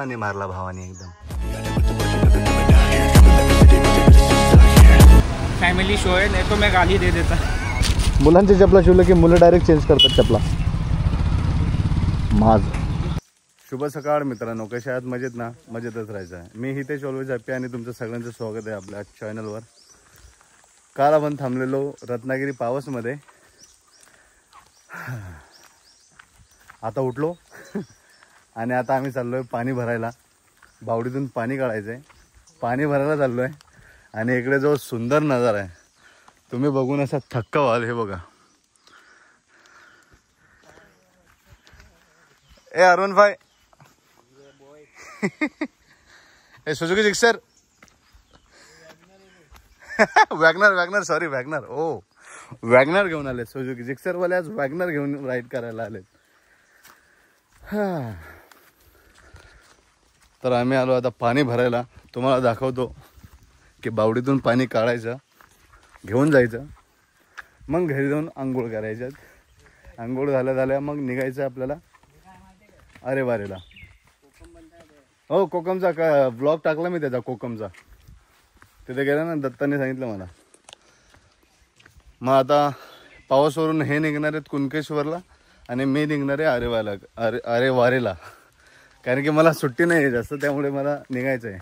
प्रेमाने मारला भावाने एकदम. फॅमिली शो आहे, नाही तो मी गाली दे देता. मुलांची चपला शिवलं की मुलं डायरेक्ट चेंज करतात चपला. माझ शुभ सकाळ मित्रांनो, कशा आहात? मजेत ना? मजेतच राहायचं आहे. मी हितेश ऑलवेज हॅपी आणि तुमचं सगळ्यांचं स्वागत आहे आपल्या चॅनलवर. काल आपण थांबलेलो रत्नागिरी पावसमध्ये. आता उठलो आणि आता आम्ही चाललो आहे पाणी भरायला. बावडीतून पाणी काढायचं आहे, पाणी भरायला चाललो आहे. आणि इकडे जो सुंदर नजारा आहे तुम्ही बघून असा थक्क व्हाल. हे बघा, ए अरुण भाई, ए Suzuki Gixxer, WagonR sorry WagonR, ओ वॅगनर घेऊन आले. सुझुकी जिक्सर वाले आज वॅगनर घेऊन राईड करायला आलेत. तर आम्ही आलो आता पाणी भरायला. तुम्हाला दाखवतो की बावडीतून पाणी काढायचं, घेऊन जायचं, मग घरी जाऊन आंघोळ करायच्यात. आंघोळ झाल्या मग निघायचं आपल्याला अरे वारेला. हो, कोकमचा का ब्लॉग टाकला मी त्याचा, कोकमचा. तिथे गेला ना, दत्ताने सांगितलं मला. मग आता पावसावरून हे निघणार आहेत कुणकेश्वरला आणि मी निघणार आहे अरे वारेला. कारण की मला सुट्टी नाही आहे जास्त, त्यामुळे मला निघायचं आहे.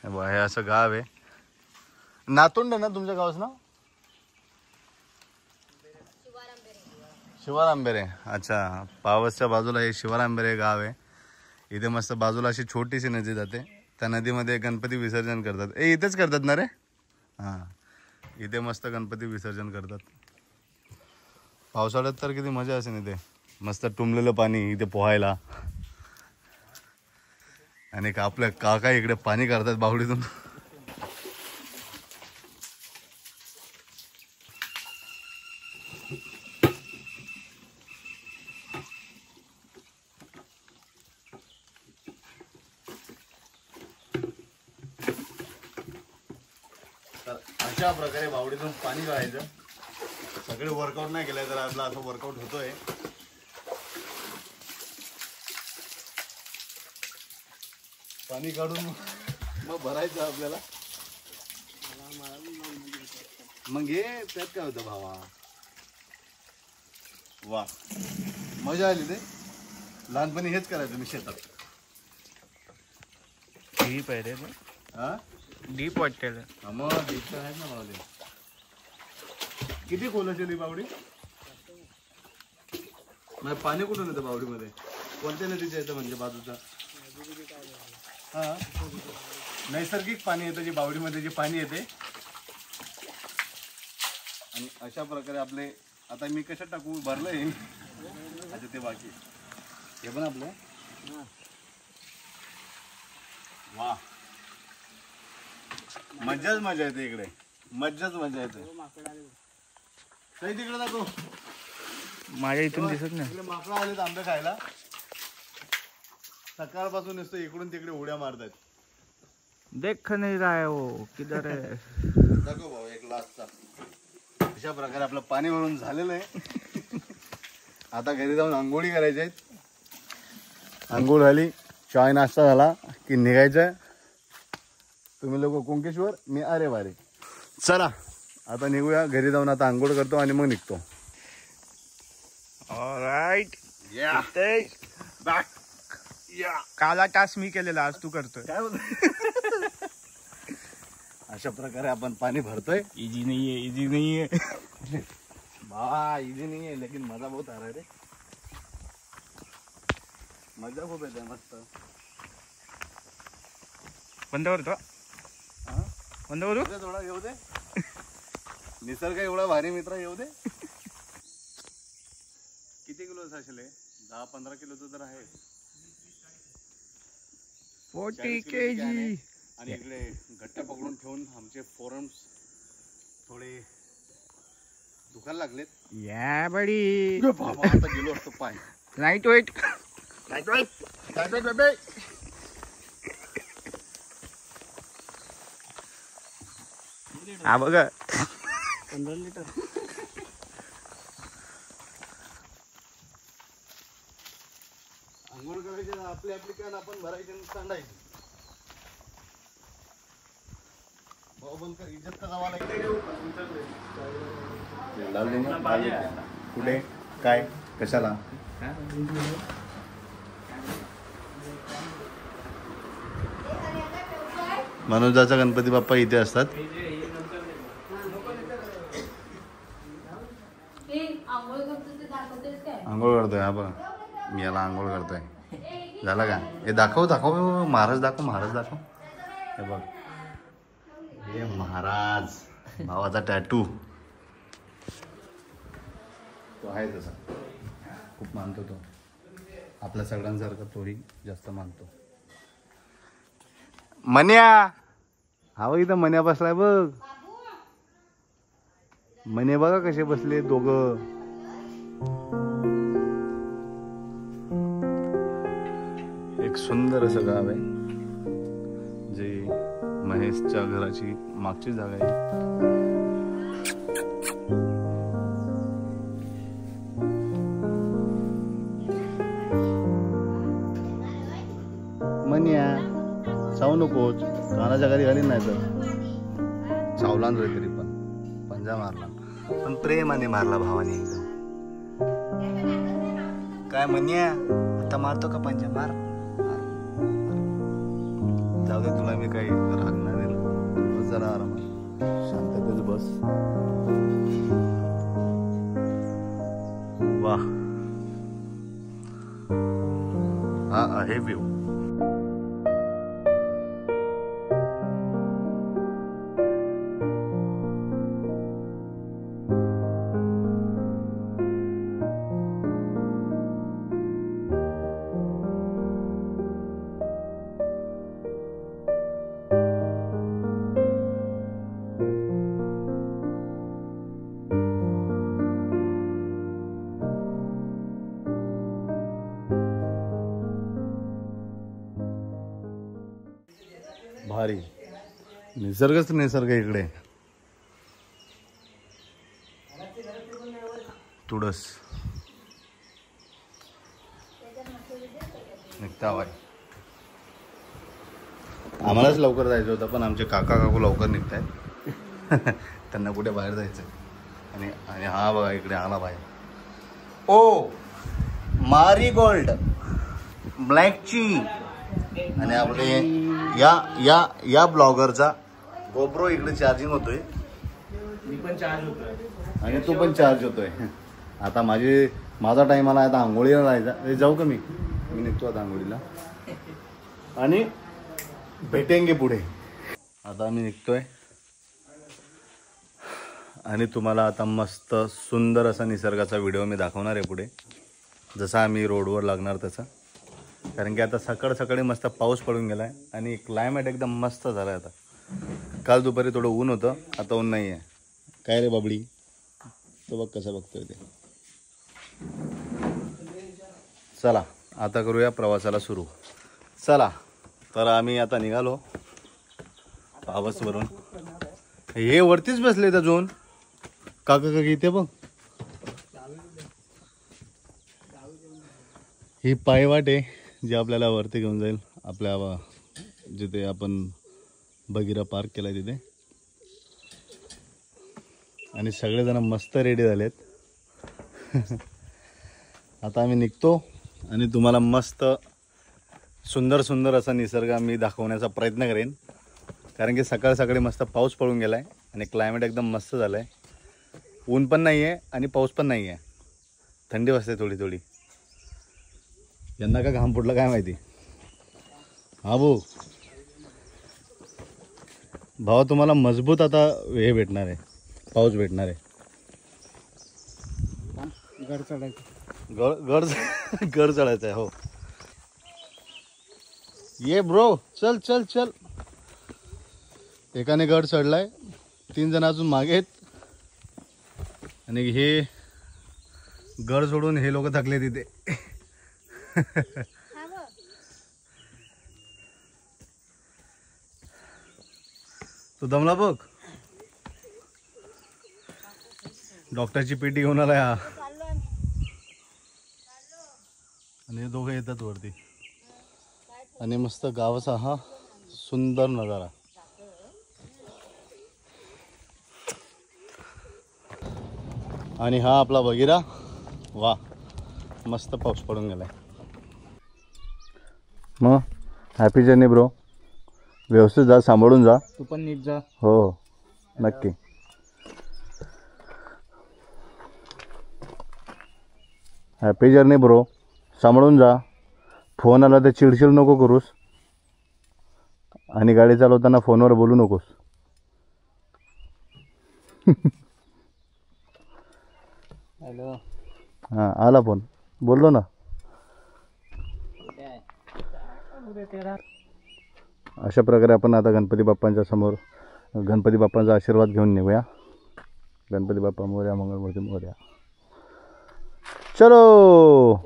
हे असं गाव आहे. नातुंड ना तुमच्या गावाचं नाव? शिवारांबेरे. अच्छा, पावसच्या बाजूला हे शिवारांबेरे गाव आहे. इथे मस्त बाजूला अशी छोटीशी नदी जाते. त्या नदीमध्ये गणपती विसर्जन करतात. इथेच करतात ना रे? हां, इथे मस्त गणपती विसर्जन करतात. पावसाळ्यात तर किती मजा असेल इथे. मस्त तुंबलेलं पाणी इथे पोहायला. आणि आपल्या काका इकडे पाणी काढतात बावडीतून. तर अशा प्रकारे बावडीतून पाणी काढायचं. सगळे वर्कआउट नाही केलंय तर आपला असं वर्कआउट होतोय. पाणी काढून मग भरायचं आपल्याला. मग हे त्यात काय होतं भावा? वा, मजा आली ते. लहानपणी हेच करायचं मी शेतात. डीप आहे रे. हा, डीप वाटते. मग डीप तर आहेत ना मला ते. किती खोल असेल ही बावडी? मग पाणी कुठून येतं बावडीमध्ये? कोणत्या नदीचं येतं म्हणजे बाजूचा? हा, नैसर्गिक पाणी येतं जे बावडीमध्ये जे पाणी येते. आणि अशा प्रकारे आपले आता मी कशात टाकू? भरलंय. अच्छा, ते बाकी हे पण आपलं. वा, मज्जाच मजा येते इकडे. मज्जाच मजा येते. काही तिकडे दाखव. माझ्या इथून दिसत नाही. माकडं आलेत आंबे खायला. सकाळपासून नुसतं इकडून तिकडे उड्या मारतात. देख नाही रहा है वो, किधर है? दाखव भाऊ एक लास्टचा. अशा प्रकारे आपलं पाणी भरून झालेलं आहे. आता घरी जाऊन आंघोळी करायच्या आहेत. आंघोळ झाली, चाय नाश्ता झाला की निघायचं. तुम्ही लोक कुणकेश्वर, मी अरे वारे. चला आता निघूया. घरी जाऊन आता आंघोळ करतो आणि मग निघतो. ऑलराइट. या बॅक. या, काला टास्क मी केलेला, आज तू करतोय. काय होत? अशा प्रकारे आपण पाणी भरतोय. इजी नहीं है, इजी नहीं है. बा इजी नहीं है, लेकिन मजा बहुत आ रहा है रे. मजा खूप येते मस्त. बंद करतो. बंद करू. थोडा येऊ दे. निसर्ग एवढा भारी मित्र, येऊ दे. किती किलो असेल? 10-15 किलोचं तर आहे. 40 kg. आणि इकडे घट्ट पकडून ठेवून आमचे फोरम्स थोडे दुखायला लागलेत. या बडी बाबा, आता गेलो असतो पाय. Light weight. बेबे. हा बघा, 15 लिटर. आंघोळ करायची आपली आपली कॅन आपण भरायची आणि सांडायची. भाऊ बंद कर, इज्जत का जावा लागते. कुठे काय कशाला? मनोजाचा गणपती बाप्पा इथे असतात. आंघोळ करतोय हा बघ, मी याला आंघोळ करतोय. झालं का? हे दाखव दाखव, महाराज दाखव, महाराज दाखव. हे बघ, हे महाराज भावाचा टॅटू. तो आहे तसा, खूप मानतो तो. आपल्या सगळ्यांसारखा तोही जास्त मानतो. मन्या हा बघ, इथं मन्या बसलाय बघ. मने बघा कसे बसले दोघं. एक सुंदर असं गाव आहे, जे महेशच्या घराची मागची जागा आहे. मन्या चावू नकोच, कानाच्या घरी घालीन नाही तर. चावला रे तरी पण पंजा मारला, पण प्रेमाने मारला भावाने एकदम. काय मन्या आता मारतो का पंजा? मार मार. जाऊ दे, तुला मी काही राग नाही दिला. बस जरा आरामात, शांततेत बस. वा, हा आहे व्ह्यू. भारी निसर्गच निसर्ग इकडे. तुडस निघता हवाय. आम्हालाच लवकर जायचं होतं, पण आमचे काका काकू लवकर निघतायत. त्यांना कुठे बाहेर जायचं. आणि हा बघा इकडे आला बाहेर. ओ मारीगोल्ड ब्लॅकची. आणि आपले या या या ब्लॉगरचा गोप्रो इकडे चार्जिंग होतोय. मी पण चार्ज होतोय आणि तू पण चार्ज होतोय. आता माझा टाइम आला, आता आंघोळीला जायचा. जाऊ का मी निघतो आता आंघोळीला, आणि भेटेंगे पुढे. आता आम्ही निघतोय, आणि तुम्हाला आता मस्त सुंदर असा निसर्गाचा व्हिडिओ मी दाखवणार आहे पुढे, जसा आम्ही रोडवर लागणार तसा. कारण की आता सकाळी मस्त पाऊस पडून गेलाय आणि क्लायमेट एकदम मस्त झालं आहे. आता काल दुपारी थोडं ऊन होतं, आता ऊन नाही आहे. काय रे बाबडी, तो बघ कसं बघतोय ते. चला आता करूया प्रवासाला सुरू. चला तर आम्ही आता निघालो पावसवरून. हे वरतीच बसलेत अजून काका काकी. इथे बघ, ही पायवाट आहे जी आपल्याला वरती घेऊन जाईल, आपल्या जिथे आपण बगीरा पार्क केलाय तिथे. आणि सगळेजण मस्त रेडी झालेत. आता आम्ही निघतो आणि तुम्हाला मस्त सुंदर असा निसर्ग मी दाखवण्याचा प्रयत्न करेन. कारण की सकाळी मस्त पाऊस पडून गेलाय आणि क्लायमेट एकदम मस्त झालं आहे. ऊन पण नाही आहे आणि पाऊस पण नाही आहे, थंडी वाजते थोडी थोडी. यांना का घाम फुटलं काय माहिती. हा भावा तुम्हाला मजबूत आता हे भेटणार आहे, पाऊस भेटणार आहे. गड चढायचं, गड चढायचं आहे. हो ये ब्रो, चल चल चल. एकाने गड चढलाय, 3 जण अजून मागे आहेत. आणि हे गड सोडून हे लोक थकले तिथे. तो दमला बघ. डॉक्टरची पेटी घेऊन आलाय हा. आणि हे दोघं येतात वरती आणि मस्त गावाचा हा सुंदर नजारा. आणि हा आपला बगिरा. वा मस्त पाऊस पडून गेलाय. मग हॅपी जर्नी ब्रो. व्यवस्थित जा, सांभाळून जा. तू पण नीट जा. हो नक्की. Happy journey bro. सांभाळून जा. फोन आला तर चिडचिड नको करूस आणि गाडी चालवताना फोनवर बोलू नकोस. हॅलो. हां आला फोन, बोललो ना. अशा प्रकारे आपण आता गणपती बाप्पांच्या समोर गणपती बाप्पांचा आशीर्वाद घेऊन निघूया. गणपती बाप्पा मोरया, मंगलमूर्ती मोरया. चलो.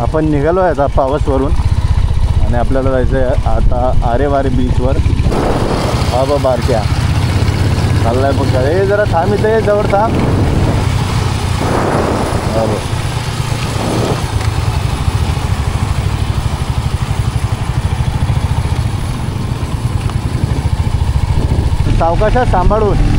आपण निघालो आहे आता पावसवरून आणि आपल्याला जायचं आहे आता आरेवारे बीचवर. बाबा बारक्या चाललाय बघ. हे जरा थांब, इथे जवळ थांब. बरोबर. सावकाशात सांभाळून.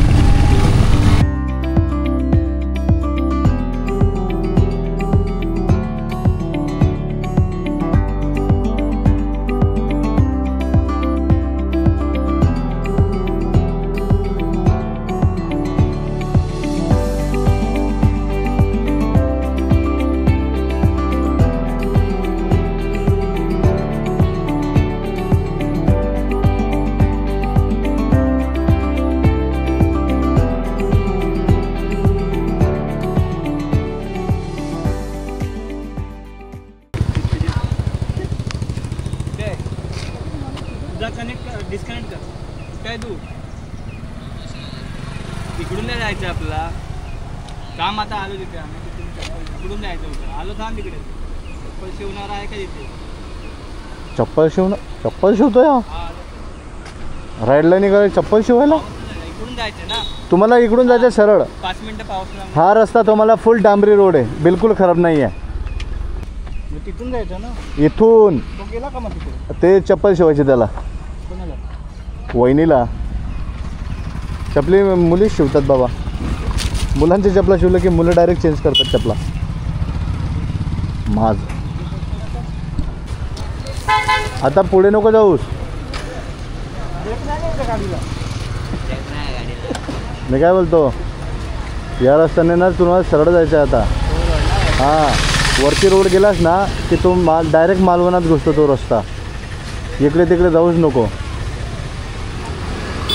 डिस्कनेक्ट कर. काय तू इकडून नाही जायचं आपला काम. आता आलो तिथे आम्ही इकडून जायचं होतं. आलो थांब तिकडे. चप्पल शिवणार आहे का तिथे? चप्पल शिवतोय राईडला निघाले चप्पल शिवायला. इकडून जायचं ना तुम्हाला. इकडून जायचं सरळ. 5 मिनिटं पाऊस. हा रस्ता तुम्हाला फुल डांबरी रोड आहे, बिलकुल खराब नाही आहे. तिथून जायचं ना. इथून तो गेला का मग तिथे? ते चप्पल शिवायची त्याला. कोणाला? वहिनीला. चपली मुलीच शिवतात बाबा. मुलांची चपला शिवलं की मुलं डायरेक्ट चेंज करतात चपला. माझ आता पुढे नको जाऊस. मी काय बोलतो, या रस्त्याने ना तुम्हाला सरळ जायचं आहे आता. हां वरती रोड गेलास ना की तो डायरेक्ट मालवणात घुसतो तो रस्ता. इकडे तिकडे जाऊच नको,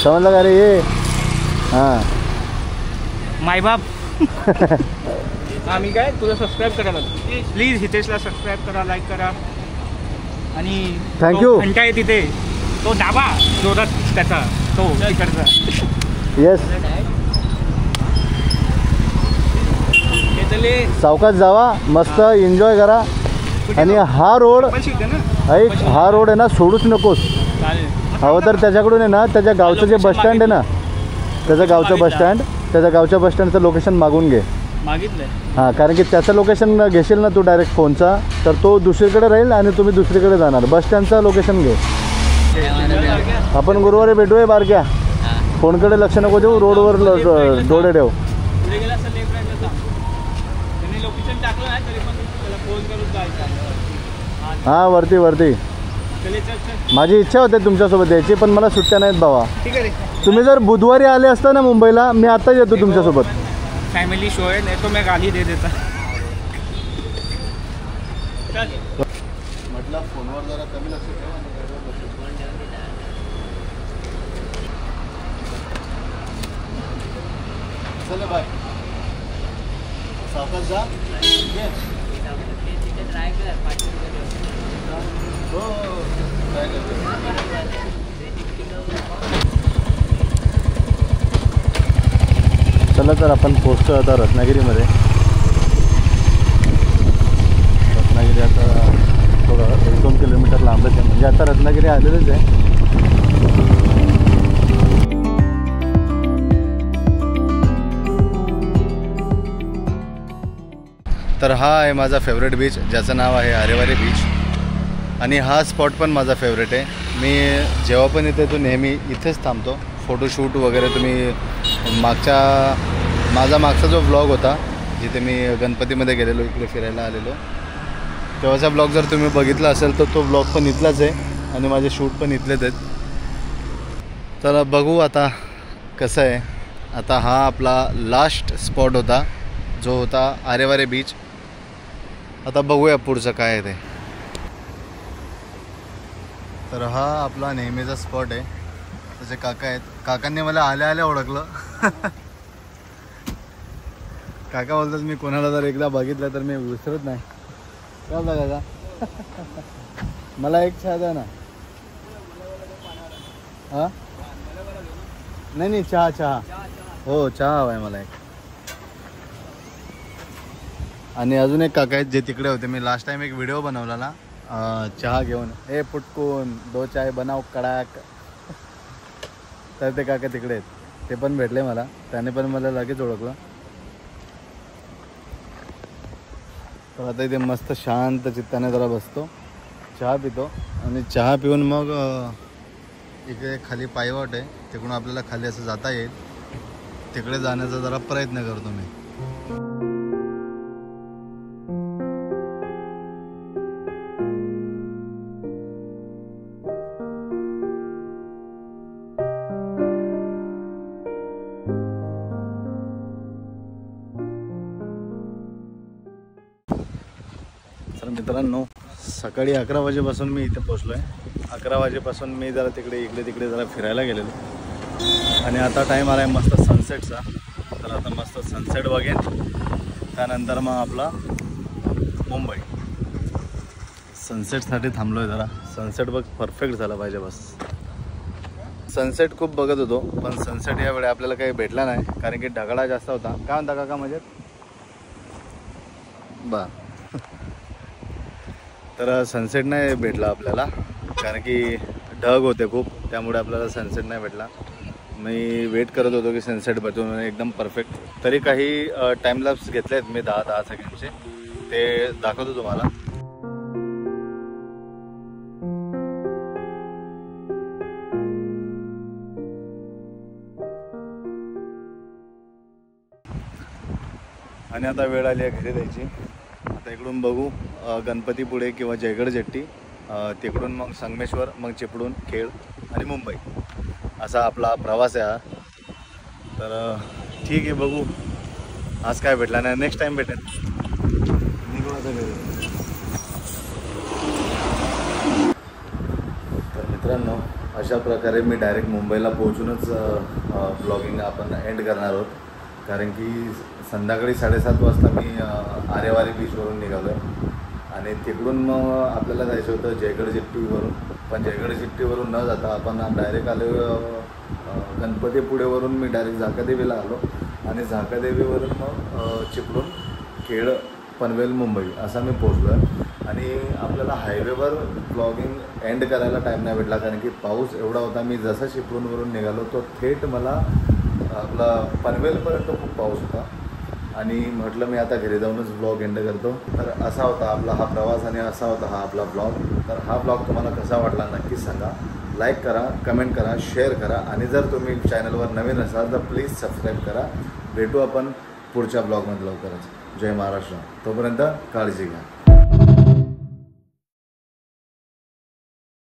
समजलं का रे? ये हां मायबाप. आम्ही काय तुला सबस्क्राईब करायला प्लीज. हितेशला सबस्क्राईब करा, लाईक करा. आणि थँक्यू. घंटा आहे तिथे, तो दाबा जोरात त्याचा, तो तिकडचा. येस. सावकाश जावा, मस्त एन्जॉय करा. आणि हा रोड ऐक, हा रोड आहे ना सोडूच नकोस. हवं तर त्याच्याकडून आहे ना त्याच्या गावचं जे बसस्टँड आहे ना, त्याचं गावच्या बसस्टँडचं लोकेशन मागून घे. मागितलंय. हां कारण की त्याचं लोकेशन घेशील ना तू डायरेक्ट फोनचा, तर तो दुसरीकडे राहील आणि तुम्ही दुसरीकडे जाणार. बसस्टँडचं लोकेशन घे. आपण गुरुवारी भेटूया बारक्या. फोनकडे लक्ष नको देऊ, रोडवर डोळे ठेव. हां वरती. माझी इच्छा होते तुमच्यासोबत यायची, पण मला सुट्ट्या नाहीत बाबा. तुम्ही जर बुधवारी आले असता ना मुंबईला, मी आत्ताच येतो तुमच्यासोबत. फॅमिली शो आहे, नाही तो मैं गाली दे देता. म्हटलं फोनवर जरा कमी लक्ष ठेवा. चल बाय. सावकाश जा. ट्राय कर. हो ट्राय करतो. चला तर आपण पोहोचतो आता रत्नागिरीमध्ये. रत्नागिरी आता थोडं 1-2 किलोमीटर लांबच आहे, म्हणजे आता रत्नागिरी आलेलंच आहे. तर हा आहे माझा फेवरेट बीच, ज्याचं नाव आहे आरेवारे बीच. आणि हा स्पॉट पण माझा फेवरेट आहे. मी जेव्हा पण येते तो नेहमी इथेच थांबतो. फोटोशूट वगैरे तुम्ही माझा मागचा जो व्लॉग होता जिथे मी गणपतीमध्ये गेलेलो, इकडे फिरायला आलेलो, तेव्हाचा ब्लॉग जर तुम्ही बघितला असेल तर तो ब्लॉग पण इथलाच आहे आणि माझे शूट पण इथलेच आहेत. तर बघू आता कसं आहे. आता हा आपला लास्ट स्पॉट होता जो होता आरेवारे बीच. आता बघूया पुढचं काय आहे ते. तर हा आपला नेहमीचा स्पॉट आहे. त्याचे काका आहेत. काकांनी मला आल्या आल्या ओळखलं. काका बोलतात मी कोणाला जर एकदा बघितलं तर मी विसरत नाही. काय बघायचा मला एक चहा द्या ना. हां नाही चहा हो चहा हवा आहे मला एक. आणि अजून एक काका आहेत जे तिकडे होते. मी लास्ट टाइम एक व्हिडिओ बनवला चहा घेऊन, हे पुटकून 2 चाय बनाव कडाक. तर ते काका तिकडे आहेत. ते पण भेटले मला. त्याने पण मला लगेच ओळखलं. तर आता इथे मस्त शांत चित्ताने जरा बसतो, चहा पितो आणि चहा पिऊन मग इकडे खाली पायवाट आहे, तिकडून आपल्याला खाली असं जाता येईल. तिकडे जाण्याचा जरा प्रयत्न करतो मी. तर मित्रांनो, सकाळी 11 वाजेपासून मी इथे पोचलो आहे. 11 वाजेपासून मी जरा इकडे तिकडे जरा फिरायला गेलेलो आणि आता टाईम आला आहे मस्त सनसेटचा. तर आता मस्त सनसेट बघेन. त्यानंतर मग आपला मुंबई. सनसेटसाठी थांबलो आहे जरा. सनसेट बघ परफेक्ट झाला पाहिजे बस. सनसेट खूप बघत होतो पण सनसेट यावेळी आपल्याला काही भेटला नाही कारण की ढगाळा जास्त होता. काय म्हणता काका म्हणजे बा. तर सनसेट नाही भेटला आपल्याला कारण की ढग होते खूप, त्यामुळे आपल्याला सनसेट नाही भेटला. मी वेट करत होतो की सनसेट भेटून एकदम परफेक्ट. तरी काही टाईमलॅप्स घेतले आहेत मी 10 सेकंडचे, ते दाखवतो तुम्हाला. आणि आता वेळ आली आहे घरी जायची. आता इकडून बघू गणपतीपुळे किंवा जयगड जेट्टी, तिकडून मग संगमेश्वर, मग चिपळूण, खेड आणि मुंबई, असा आपला प्रवास आहे हा. तर ठीक आहे, बघू आज काय भेटला नाही, नेक्स्ट टाईम भेटेल. निघू आता घरी. तर मित्रांनो, अशा प्रकारे मी डायरेक्ट मुंबईला पोहोचूनच ब्लॉगिंग आपण एंड करणार आहोत. कारण की संध्याकाळी 7:30 वाजता मी आरेवारे बीचवरून निघालो आहे आणि तिकडून मग आपल्याला जायचं होतं जयगड जेट्टीवरून. पण जयगड जेट्टीवरून न जाता आपण डायरेक्ट आलो गणपतीपुळेवरून. मी डायरेक्ट झाकादेवीला आलो आणि झाकादेवीवरून मग चिपळूण, खेड, पनवेल, मुंबई असा मी पोचलो आहे. आणि आपल्याला हायवेवर ब्लॉगिंग एंड करायला टाईम नाही भेटला कारण की पाऊस एवढा होता. मी जसं चिपळूणवरून निघालो तो थेट मला आपला पनवेलपर्यंत खूप पाऊस होता आणि म्हटलं मी आता घरी जाऊनच ब्लॉग एंड करतो. तर असा होता आपला हा प्रवास आणि असा होता हा आपला ब्लॉग. तर हा ब्लॉग तुम्हाला कसा वाटला नक्कीच सांगा. लाईक करा, कमेंट करा, शेअर करा आणि जर तुम्ही चॅनलवर नवीन असाल तर प्लीज सबस्क्राईब करा. भेटू आपण पुढच्या ब्लॉगमध्ये लवकरच. जय महाराष्ट्र. तोपर्यंत काळजी घ्या.